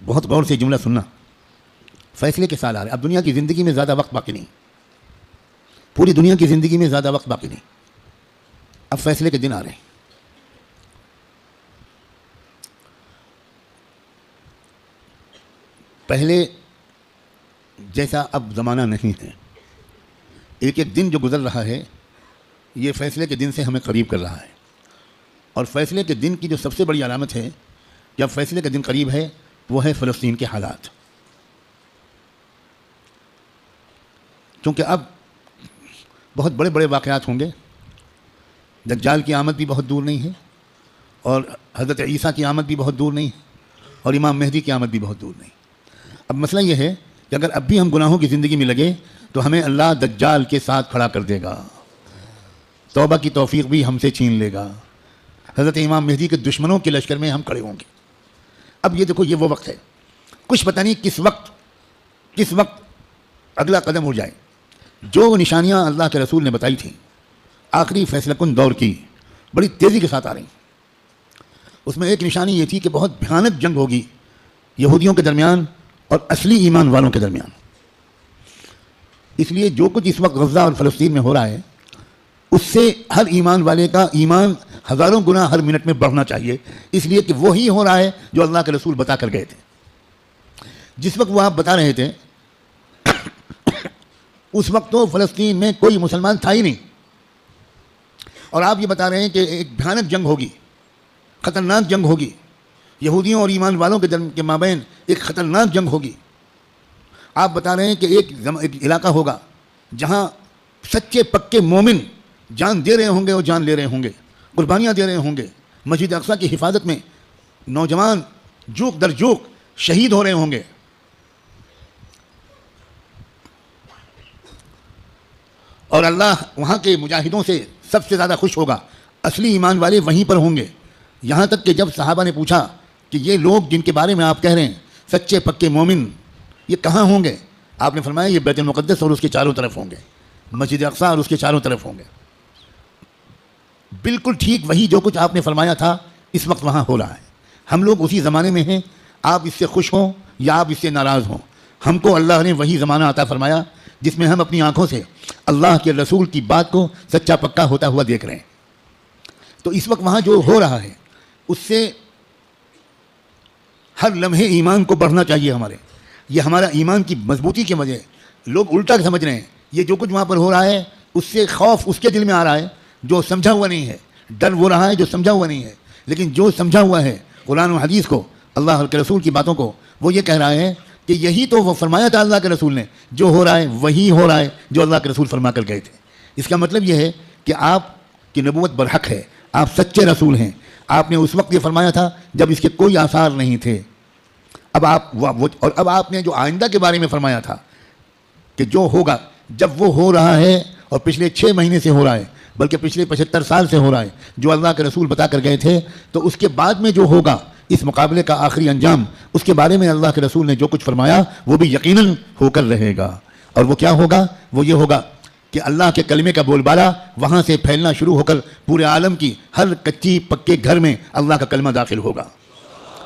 بہت غور سے جملہ سننا. فیصلے کے سال آ رہے. اب دنیا کی زندگی میں زیادہ وقت باقی نہیں, پوری دنیا کی زندگی میں زیادہ وقت باقی نہیں. اب فیصلے کے دن آ رہے ہیں. پہلے جیسا اب زمانہ نہیں ہے. ایک ایک دن جو گزر رہا ہے یہ فیصلے کے دن سے ہمیں قریب کر رہا ہے. اور فیصلے کے دن کی جو سب سے بڑی علامت ہے جب فیصلے کا دن قریب ہے وہ ہے فلسطین کے حالات. کیونکہ اب بہت بڑے بڑے واقعات ہوں گے. دجال کی آمد بھی بہت دور نہیں ہے, اور حضرت عیسیٰ کی آمد بھی بہت دور نہیں ہے, اور امام مہدی کی آمد بھی بہت دور نہیں. اب مسئلہ یہ ہے کہ اگر اب بھی ہم گناہوں کی زندگی میں لگے تو ہمیں اللہ دجال کے ساتھ کھڑا کر دے گا, توبہ کی توفیق بھی ہم سے چھین لے گا. حضرت امام مہدی کے دشمنوں کے لشکر میں ہم کھڑے ہوں گے. اب یہ دیکھو, یہ وہ وقت ہے, کچھ پتہ نہیں کس وقت اگلا قدم ہو جائے. جو نشانیاں اللہ کے رسول نے بتائی تھیں آخری فیصلہ کن دور کی, بڑی تیزی کے ساتھ آ رہی ہیں. اس میں ایک نشانی یہ تھی کہ بہت بھیانک جنگ ہوگی یہودیوں کے درمیان اور اصلی ایمان والوں کے درمیان. اس لیے جو کچھ اس وقت غزہ اور فلسطین میں ہو رہا ہے اس سے ہر ایمان والے کا ایمان ہزاروں گنا ہر منٹ میں بڑھنا چاہیے, اس لیے کہ وہی ہو رہا ہے جو اللہ کے رسول بتا کر گئے تھے. جس وقت وہ آپ بتا رہے تھے اس وقت تو فلسطین میں کوئی مسلمان تھا ہی نہیں, اور آپ یہ بتا رہے ہیں کہ ایک بھیانک جنگ ہوگی, خطرناک جنگ ہوگی, یہودیوں اور ایمان والوں کے مابین ایک خطرناک جنگ ہوگی. آپ بتا رہے ہیں کہ ایک علاقہ ہوگا جہاں سچے پکے مومن جان دے رہے ہوں گے اور جان لے رہے ہوں گے, قربانیاں دے رہے ہوں گے. مسجد اقصیٰ کی حفاظت میں نوجوان جوک در جوک شہید ہو رہے ہوں گے. اور اللہ وہاں کے مجاہدوں سے سب سے زیادہ خوش ہوگا. اصلی ایمان والے وہیں پر ہوں گے. یہاں تک کہ جب صحابہ نے پوچھا کہ یہ لوگ جن کے بارے میں آپ کہہ رہے ہیں سچے پکے مومن, یہ کہاں ہوں گے؟ آپ نے فرمایا یہ بیت المقدس اور اس کے چاروں طرف ہوں گے, مسجد اقصیٰ اور اس کے چاروں طرف ہوں گے. بالکل ٹھیک وہی جو کچھ آپ نے فرمایا تھا اس وقت وہاں ہو رہا ہے. ہم لوگ اسی زمانے میں ہیں, آپ اس سے خوش ہوں یا آپ اس سے ناراض ہوں. ہم کو اللہ نے وہی زمانہ عطا فرمایا جس میں ہم اپنی آنکھوں سے اللہ کے رسول کی بات کو سچا پکا ہوتا ہوا دیکھ رہے ہیں. تو اس وقت وہاں جو ہو رہا ہے اس سے ہر لمحے ایمان کو بڑھنا چاہیے ہمارے. یہ ہمارا ایمان کی مضبوطی کی وجہ. لوگ الٹا سمجھ رہے ہیں یہ جو کچھ وہاں پر ہو رہا ہے اس سے خوف اس کے دل میں آ رہا ہے جو سمجھا ہوا نہیں ہے, ڈر وہ رہا ہے جو سمجھا ہوا نہیں ہے. لیکن جو سمجھا ہوا ہے قرآن و حدیث کو, اللہ کے رسول کی باتوں کو, وہ یہ کہہ رہا ہے کہ یہی تو وہ فرمایا تھا اللہ کے رسول نے, جو ہو رہا ہے وہی ہو رہا ہے جو اللہ کے رسول فرما کر گئے تھے. اس کا مطلب یہ ہے کہ آپ کی نبوت برحق ہے, آپ سچے رسول ہیں. آپ نے اس وقت یہ فرمایا تھا جب اس کے کوئی آثار نہیں تھے. اب آپ نے جو آئندہ کے بارے میں فرمایا تھا کہ جو ہوگا, جب وہ ہو رہا ہے اور پچھلے 6 مہینے سے ہو رہا ہے بلکہ پچھلے 75 سال سے ہو رہا ہے, جو اللہ کے رسول بتا کر گئے تھے, تو اس کے بعد میں جو ہوگا اس مقابلے کا آخری انجام, اس کے بارے میں اللہ کے رسول نے جو کچھ فرمایا وہ بھی یقیناً ہو کر رہے گا. اور وہ کیا ہوگا؟ وہ یہ ہوگا کہ اللہ کے کلمے کا بول بالا وہاں سے پھیلنا شروع ہو کر پورے عالم کی ہر کچی پکے گھر میں اللہ کا کلمہ داخل ہوگا.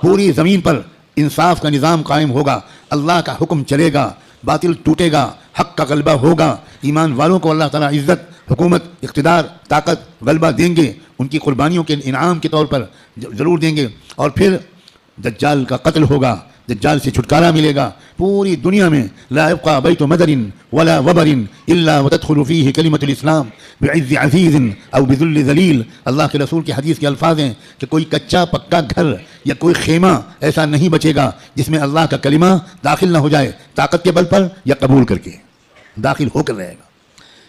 پوری زمین پر انصاف کا نظام قائم ہوگا, اللہ کا حکم چلے گا, باطل ٹوٹے گا, حق کا غلبہ ہوگا. ایمان والوں کو اللہ تعالیٰ عزت, حکومت, اقتدار, طاقت, غلبہ دیں گے, ان کی قربانیوں کے انعام کے طور پر ضرور دیں گے. اور پھر دجال کا قتل ہوگا, دجال سے چھٹکارا ملے گا. پوری دنیا میں لا يبقى بیت مدر ولا وبر الا وتدخل فيه کلمۃ الاسلام بعز عزیز او بذل ذلیل. اللہ کے رسول کی حدیث کے الفاظ ہیں کہ کوئی کچا پکا گھر یا کوئی خیمہ ایسا نہیں بچے گا جس میں اللہ کا کلمہ داخل نہ ہو جائے, طاقت کے بل پر یا قبول کر کے داخل ہو کر رہے گا.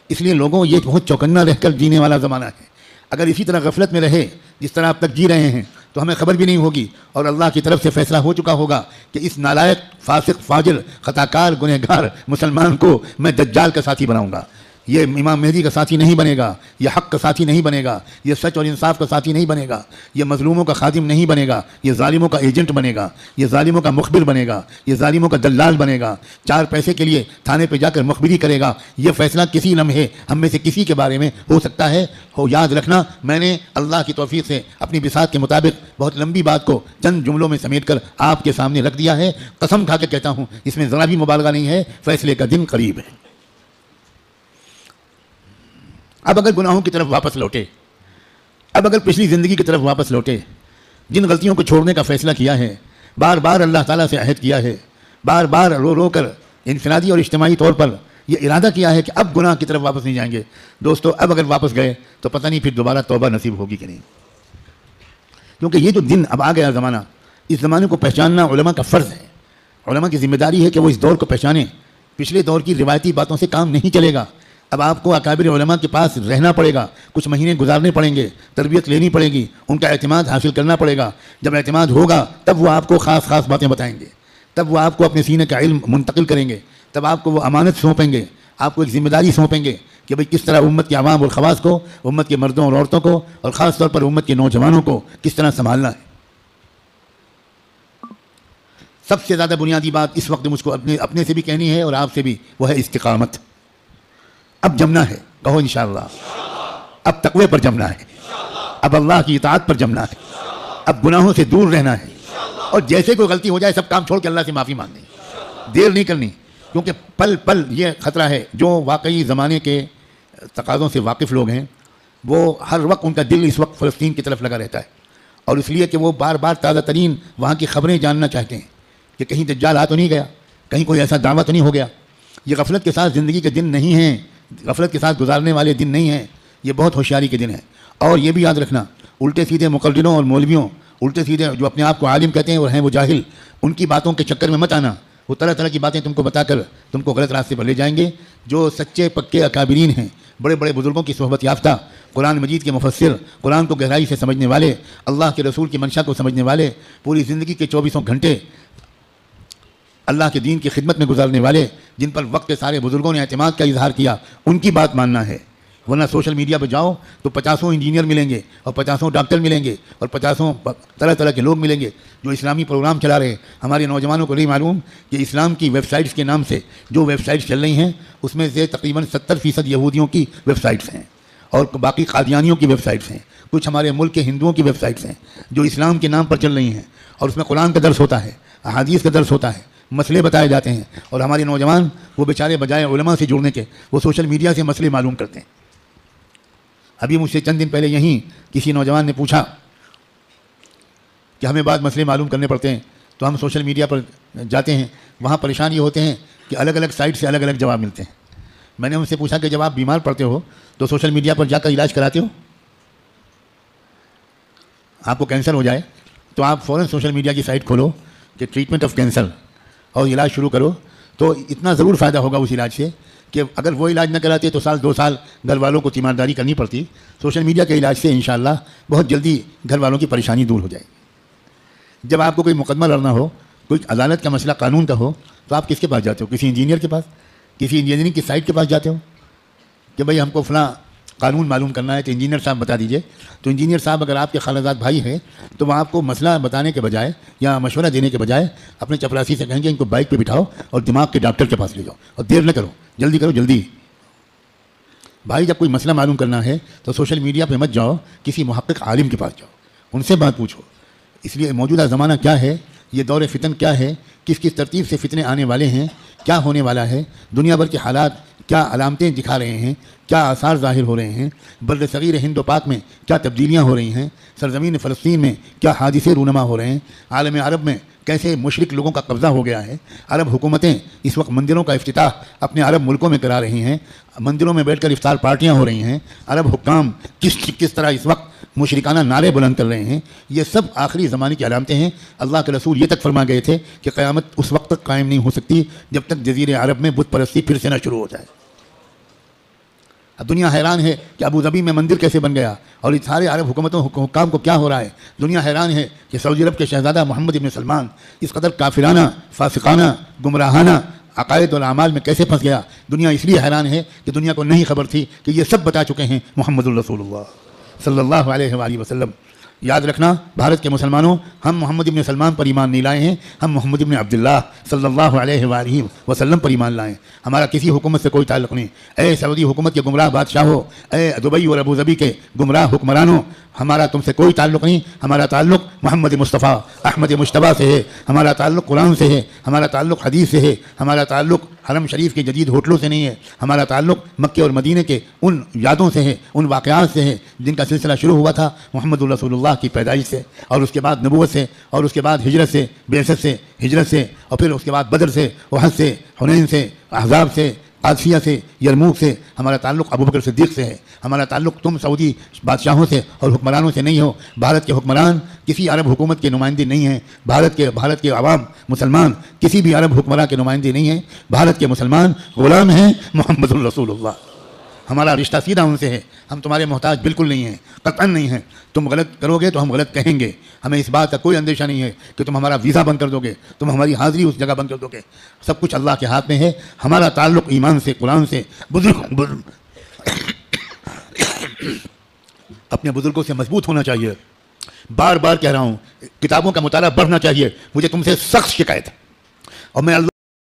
اس لیے لوگوں یہ بہت چوکنا رہ کر جینے والا زمانہ ہے. اگر اسی طرح غفلت میں رہے جس طرح اب تک جی رہے ہیں تو ہمیں خبر بھی نہیں ہوگی, اور اللہ کی طرف سے فیصلہ ہو چکا ہوگا کہ اس نالائق, فاسق, فاجر, خطاکار, گنہگار مسلمان کو میں دجال کا ساتھی بناؤں گا. یہ امام مہدی کا ساتھی نہیں بنے گا، یہ حق کا ساتھی نہیں بنے گا، یہ سچ اور انصاف کا ساتھی نہیں بنے گا، یہ مظلوموں کا خادم نہیں بنے گا، یہ ظالموں کا ایجنٹ بنے گا، یہ ظالموں کا مخبر بنے گا، یہ ظالموں کا دلال بنے گا، 4 پیسے کے لیے تھانے پہ جا کر مخبری کرے گا۔ یہ فیصلہ کسی لمحے ہم میں سے کسی کے بارے میں ہو سکتا ہے۔ یاد رکھنا، میں نے اللہ کی توفیق سے اپنی بساط کے مطابق بہت لمبی بات کو چند جملوں میں سمیٹ کر آپ کے سامنے رکھ دیا ہے۔ قسم کھا کے کہتا ہوں، اس میں ذرا بھی مبالغہ نہیں ہے، فیصلے کا دن قریب ہے۔ اب اگر گناہوں کی طرف واپس لوٹے، اب اگر پچھلی زندگی کی طرف واپس لوٹے، جن غلطیوں کو چھوڑنے کا فیصلہ کیا ہے، بار بار اللہ تعالیٰ سے عہد کیا ہے، بار بار رو رو کر انفرادی اور اجتماعی طور پر یہ ارادہ کیا ہے کہ اب گناہ کی طرف واپس نہیں جائیں گے، دوستو اب اگر واپس گئے تو پتہ نہیں پھر دوبارہ توبہ نصیب ہوگی کہ نہیں، کیونکہ یہ جو دن اب آ گیا زمانہ، اس زمانے کو پہچاننا علماء کا فرض ہے۔ علماء کی ذمہ داری ہے کہ وہ اس دور کو پہچانیں۔ پچھلے دور کی روایتی باتوں سے کام نہیں چلے گا، اب آپ کو اکابر علماء کے پاس رہنا پڑے گا، کچھ مہینے گزارنے پڑیں گے، تربیت لینی پڑے گی، ان کا اعتماد حاصل کرنا پڑے گا۔ جب اعتماد ہوگا تب وہ آپ کو خاص باتیں بتائیں گے، تب وہ آپ کو اپنے سینے کا علم منتقل کریں گے، تب آپ کو وہ امانت سونپیں گے، آپ کو ایک ذمہ داری سونپیں گے کہ بھئی کس طرح امت کے عوام اور خواص کو، امت کے مردوں اور عورتوں کو، اور خاص طور پر امت کے نوجوانوں کو کس طرح سنبھالنا ہے۔ سب سے زیادہ بنیادی بات اس وقت مجھ کو اپنے سے بھی کہنی ہے اور آپ سے بھی، وہ ہے استقامت۔ اب جمنا ہے، کہو انشاءاللہ۔ اب تقوی پر جمنا ہے، اب اللہ کی اطاعت پر جمنا ہے، اب گناہوں سے دور رہنا ہے، اور جیسے کوئی غلطی ہو جائے سب کام چھوڑ کے اللہ سے معافی مانگنی، دیر نہیں کرنی، کیونکہ پل پل یہ خطرہ ہے۔ جو واقعی زمانے کے تقاضوں سے واقف لوگ ہیں، وہ ہر وقت ان کا دل اس وقت فلسطین کی طرف لگا رہتا ہے، اور اس لیے کہ وہ بار بار تازہ ترین وہاں کی خبریں جاننا چاہتے ہیں کہ کہیں دجال آ تو نہیں گیا، کہیں کوئی ایسا دعویٰ تو نہیں ہو گیا۔ یہ غفلت کے ساتھ زندگی کے دن نہیں ہیں، غفلت کے ساتھ گزارنے والے دن نہیں ہیں، یہ بہت ہوشیاری کے دن ہیں۔ اور یہ بھی یاد رکھنا، الٹے سیدھے مقرروں اور مولویوں، الٹے سیدھے جو اپنے آپ کو عالم کہتے ہیں اور ہیں وہ جاہل، ان کی باتوں کے چکر میں مت آنا۔ وہ طرح طرح کی باتیں تم کو بتا کر تم کو غلط راستے پر لے جائیں گے۔ جو سچے پکے اکابرین ہیں، بڑے بڑے بزرگوں کی صحبت یافتہ، قرآن مجید کے مفسر، قرآن کو گہرائی سے سمجھنے والے، اللہ کے رسول کی منشا کو سمجھنے والے، پوری زندگی کے 24 گھنٹے اللہ کے دین کی خدمت میں گزارنے والے، جن پر وقت کے سارے بزرگوں نے اعتماد کا اظہار کیا، ان کی بات ماننا ہے۔ ورنہ سوشل میڈیا پہ جاؤ تو 50 انجینئر ملیں گے، اور 50 ڈاکٹر ملیں گے، اور 50 طرح طرح کے لوگ ملیں گے جو اسلامی پروگرام چلا رہے ہیں۔ ہمارے نوجوانوں کو نہیں معلوم کہ اسلام کی ویب سائٹس کے نام سے جو ویب سائٹس چل رہی ہیں، اس میں سے تقریباً 70% یہودیوں کی ویب سائٹس ہیں، اور باقی قادیانیوں کی ویب سائٹس ہیں، کچھ ہمارے ملک کے ہندوؤں کی ویب سائٹس ہیں جو اسلام کے نام پر چل رہی ہیں، اور اس میں قرآن کا درس ہوتا ہے، احادیث کا درس ہوتا ہے، مسئلے بتائے جاتے ہیں، اور ہمارے نوجوان وہ بیچارے بجائے علماء سے جڑنے کے وہ سوشل میڈیا سے مسئلے معلوم کرتے ہیں۔ ابھی مجھ سے چند دن پہلے یہیں کسی نوجوان نے پوچھا کہ ہمیں بعض مسئلے معلوم کرنے پڑتے ہیں تو ہم سوشل میڈیا پر جاتے ہیں، وہاں پریشان یہ ہوتے ہیں کہ الگ الگ سائٹ سے الگ الگ جواب ملتے ہیں۔ میں نے ان سے پوچھا کہ جب آپ بیمار پڑتے ہو تو سوشل میڈیا پر جا کر علاج کراتے ہو؟ آپ کو کینسر ہو جائے تو آپ فوراً سوشل میڈیا کی سائٹ کھولو کہ ٹریٹمنٹ آف کینسر، اور علاج شروع کرو، تو اتنا ضرور فائدہ ہوگا اس علاج سے کہ اگر وہ علاج نہ کراتے تو 1-2 سال گھر والوں کو تیمارداری کرنی پڑتی۔ سوشل میڈیا کے علاج سے انشاءاللہ بہت جلدی گھر والوں کی پریشانی دور ہو جائے گی۔ جب آپ کو کوئی مقدمہ لڑنا ہو، کوئی عدالت کا مسئلہ قانون کا ہو، تو آپ کس کے پاس جاتے ہو؟ کسی انجینئر کے پاس، کسی انجینئرنگ کی سائٹ کے پاس جاتے ہو کہ بھئی ہم کو فلاں قانون معلوم کرنا ہے تو انجینئر صاحب بتا دیجئے۔ تو انجینئر صاحب اگر آپ کے خالہ زاد بھائی ہیں تو وہ آپ کو مسئلہ بتانے کے بجائے یا مشورہ دینے کے بجائے اپنے چپراسی سے کہیں گے ان کو بائک پہ بٹھاؤ اور دماغ کے ڈاکٹر کے پاس لے جاؤ، اور دیر نہ کرو، جلدی کرو، جلدی۔ بھائی جب کوئی مسئلہ معلوم کرنا ہے تو سوشل میڈیا پہ مت جاؤ، کسی محقق عالم کے پاس جاؤ، ان سے بات پوچھو۔ اس لیے موجودہ زمانہ کیا ہے، یہ دور فتن کیا ہے، کس کس ترتیب سے فتنے آنے والے ہیں، کیا ہونے والا ہے، دنیا بھر کے حالات کیا علامتیں دکھا رہے ہیں، کیا آثار ظاہر ہو رہے ہیں، بر صغیر ہند و پاک میں کیا تبدیلیاں ہو رہی ہیں، سرزمین فلسطین میں کیا حادثے رونما ہو رہے ہیں، عالم عرب میں کیسے مشرک لوگوں کا قبضہ ہو گیا ہے، عرب حکومتیں اس وقت مندروں کا افتتاح اپنے عرب ملکوں میں کرا رہی ہیں، مندروں میں بیٹھ کر افطار پارٹیاں ہو رہی ہیں، عرب حکام کس طرح اس وقت مشرکانہ نعرے بلند کر رہے ہیں، یہ سب آخری زمانے کی علامتیں ہیں۔ اللہ کے رسول یہ تک فرما گئے تھے کہ قیامت اس وقت تک قائم نہیں ہو سکتی جب تک جزیرے عرب میں بت پرستی پھر سے نہ شروع ہو جائے۔ اب دنیا حیران ہے کہ ابو ظبی میں مندر کیسے بن گیا، اور اس سارے عرب حکومتوں حکام کو کیا ہو رہا ہے۔ دنیا حیران ہے کہ سعودی عرب کے شہزادہ محمد ابن سلمان اس قدر کافرانہ، فاسقانہ، گمراہانہ عقائد اور اعمال میں کیسے پھنس گیا. دنیا اس لیے حیران ہے کہ دنیا کو نہیں خبر تھی کہ یہ سب بتا چکے ہیں محمد الرسول اللہ صلی اللہ علیہ وآلہ وسلم. یاد رکھنا بھارت کے مسلمانوں، ہم محمد ابن سلمان پر ایمان نہیں لائے ہیں، ہم محمد ابن عبداللہ صلی اللہ علیہ وآلہ وسلم پر ایمان لائے. ہمارا کسی حکومت سے کوئی تعلق نہیں. اے سعودی حکومت کے گمراہ بادشاہوں، اے دبئی اور ابوظبی کے گمراہ حکمرانوں، ہمارا تم سے کوئی تعلق نہیں. ہمارا تعلق محمد مصطفیٰ احمد مجتبیٰ سے ہے، ہمارا تعلق قرآن سے ہے، ہمارا تعلق حدیث سے ہے، ہمارا تعلق حرم شریف کے جدید ہوٹلوں سے نہیں ہے، ہمارا تعلق مکے اور مدینے کے ان یادوں سے ہے، ان واقعات سے ہے جن کا سلسلہ شروع ہوا تھا محمد الرسول اللہ کی پیدائش سے، اور اس کے بعد نبوت سے، اور اس کے بعد ہجرت سے، بعثت سے، ہجرت سے، اور پھر اس کے بعد بدر سے، احد سے، حنین سے، احزاب سے، قادسیہ سے، یرموک سے. ہمارا تعلق ابوبکر صدیق سے ہے. ہمارا تعلق تم سعودی بادشاہوں سے اور حکمرانوں سے نہیں ہو. بھارت کے حکمران کسی عرب حکومت کے نمائندے نہیں ہیں. بھارت کے عوام مسلمان کسی بھی عرب حکمراں کے نمائندے نہیں ہیں. بھارت کے مسلمان غلام ہیں محمد الرسول اللہ. ہمارا رشتہ سیدھا ان سے ہے. ہم تمہارے محتاج بالکل نہیں ہیں، قطعاً نہیں ہیں. تم غلط کرو گے تو ہم غلط کہیں گے. ہمیں اس بات کا کوئی اندیشہ نہیں ہے کہ تم ہمارا ویزا بند کر دو گے، تم ہماری حاضری اس جگہ بند کر دو گے. سب کچھ اللہ کے ہاتھ میں ہے. ہمارا تعلق ایمان سے، قرآن سے. اپنے بزرگوں سے مضبوط ہونا چاہیے. بار بار کہہ رہا ہوں، کتابوں کا مطالعہ بڑھنا چاہیے. مجھے تم سے سخت شکایت ہے، اور میں اللہ